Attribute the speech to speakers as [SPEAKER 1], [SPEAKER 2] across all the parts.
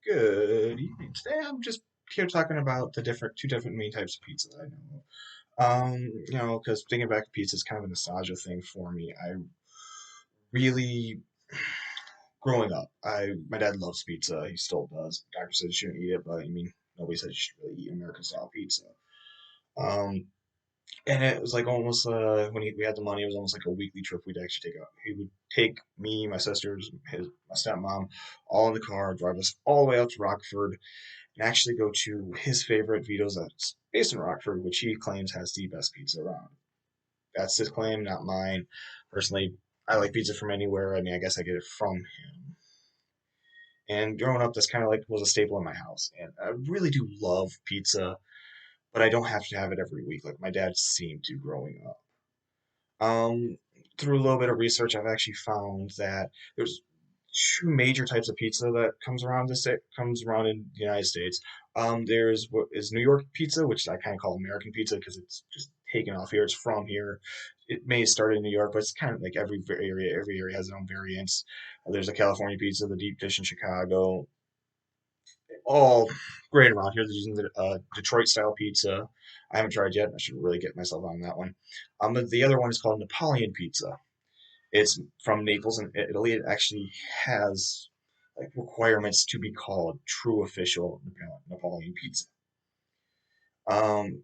[SPEAKER 1] Good evening. Today I'm just here talking about the two different main types of pizza that I know. Because thinking back to pizza is kind of a nostalgia thing for me. I really, growing up, I my dad loves pizza. He still does. Doctor said you shouldn't eat it, but I mean, nobody said you should really eat American style pizza. Um, and it was like almost when we had the money, it was almost like a weekly trip we'd actually take out. He would take me, my sisters, my stepmom, all in the car, drive us all the way out to Rockford and actually go to his favorite Vito's that's based in Rockford, which he claims has the best pizza around. That's his claim, not mine. Personally, I like pizza from anywhere. I mean, I guess I get it from him. And growing up, that's kind of like was a staple in my house. And I really do love pizza, but I don't have to have it every week like my dad seemed to growing up. Um, Through a little bit of research, I've actually found that there's two major types of pizza that comes around in the United States. There's what is New York pizza, which I kind of call American pizza because it's just taken off here. It's from here. It may start in New York, but it's kind of like every area has its own variants. There's a California pizza, the deep dish in Chicago, all great around here. They're using the Detroit style pizza. I haven't tried yet. I should really get myself on that one. But the other one is called Napoleon pizza. It's from Naples in Italy. It actually has like requirements to be called true official Napoleon pizza. Um,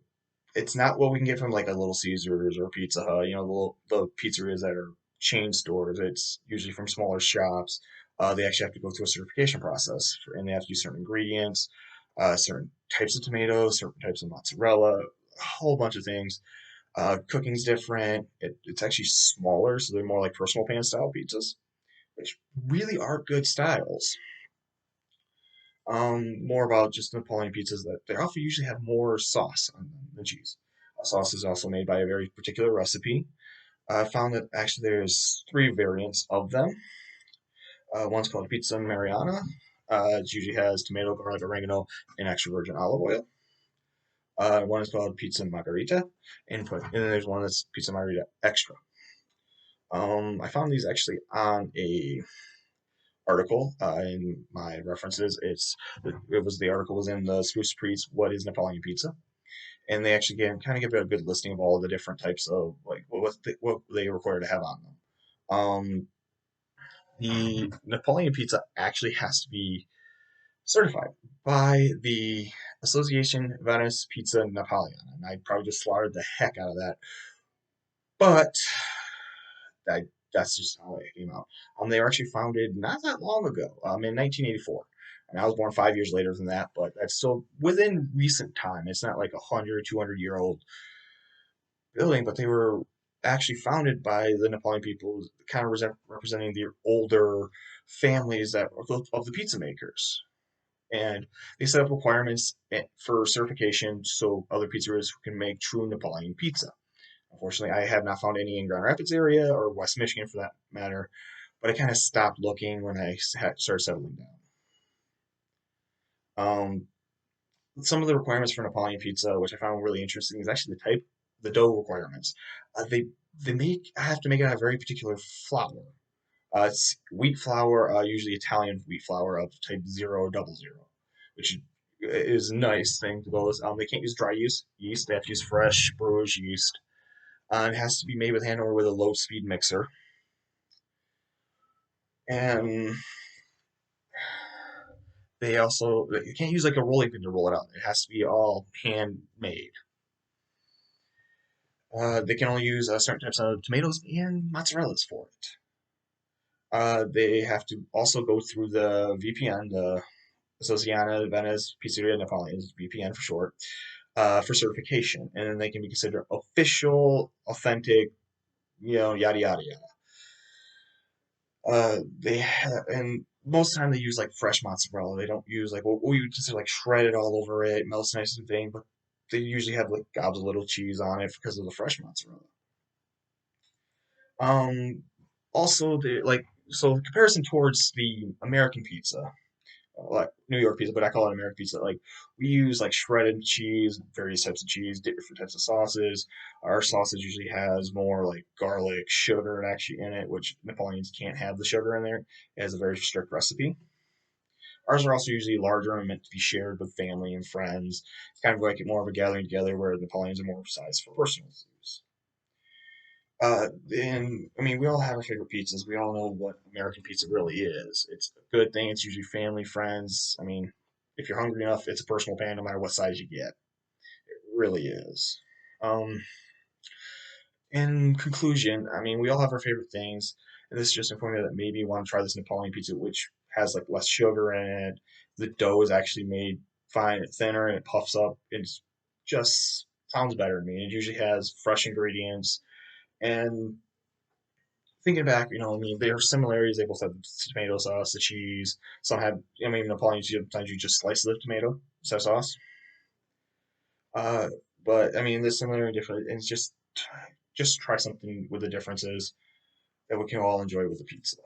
[SPEAKER 1] it's not what we can get from like a Little Caesars or Pizza Hut, the pizzerias that are chain stores. It's usually from smaller shops. They actually have to go through a certification process, and they have to use certain ingredients, certain types of tomatoes, certain types of mozzarella, a whole bunch of things. Cooking's different. It's actually smaller, so they're more like personal pan style pizzas, which really are good styles. More about just Napoleon pizzas that they often usually have more sauce on them than cheese. Sauce is also made by a very particular recipe. I found that actually there's three variants of them. One's called Pizza Mariana. It usually has tomato, garlic, oregano, and extra virgin olive oil. One is called Pizza Margarita, and then there's one that's Pizza Margarita Extra. I found these actually on a article in my references. The article was in the Spruce Treats What is Napoleon Pizza, and they actually kind of give it a good listing of all the different types of like what they require to have on them. The Napoleon pizza actually has to be certified by the Association Venice Pizza Napoleon, and I probably just slaughtered the heck out of that, but I, that's just how it came out. They were actually founded not that long ago, in 1984. And I was born 5 years later than that, but that's still within recent time. It's not like 100, 200-year-old building, but they were actually founded by the Napoleon people, kind of representing the older families that of the pizza makers. And they set up requirements for certification so other pizzerias can make true Napoleon pizza. Unfortunately, I have not found any in Grand Rapids area or West Michigan for that matter, but I kind of stopped looking when I started settling down. Some of the requirements for Napoleon pizza, which I found really interesting, is actually the dough requirements. They have to make it out of very particular flour. It's wheat flour, usually Italian wheat flour of type 0 or 00, which is a nice thing to go with. They can't use dry yeast. They have to use fresh brewers yeast. It has to be made with hand or with a low speed mixer. And you can't use like a rolling pin to roll it out. It has to be all handmade. They can only use certain types of tomatoes and mozzarellas for it. They have to also go through the VPN, the Associana Venice Pizzeria Napoleon's VPN for short, for certification, and then they can be considered official, authentic, yada yada yada. And most of the time they use like fresh mozzarella. They don't use like what we would consider like shredded all over it, melts nice and thin, but they usually have like gobs of little cheese on it because of the fresh mozzarella. Um, Also, so the comparison towards the American pizza, like New York pizza, but I call it American pizza. Like we use like shredded cheese, various types of cheese, different types of sauces. Our sausage usually has more like garlic, sugar, actually in it, which Napoleons can't have the sugar in there. It has a very strict recipe. Ours are also usually larger and meant to be shared with family and friends. It's kind of like more of a gathering together, where Napoleons are more sized for personal use. And I mean, we all have our favorite pizzas. We all know what American pizza really is. It's a good thing. It's usually family, friends. I mean, if you're hungry enough, it's a personal pan no matter what size you get. It really is. Um, in conclusion, I mean, we all have our favorite things, and this is just informing you that maybe you want to try this Napoleon pizza, which has like less sugar in it. The dough is actually made fine, it's thinner, and it puffs up. It's just sounds better to me. It usually has fresh ingredients, and thinking back, I mean, there are similarities. They both have the tomato sauce, the cheese. Some have, I mean, Napoleon, sometimes you just slice the tomato sauce. Uh, but I mean, there's similar and different, and it's just try something with the differences that we can all enjoy with the pizza.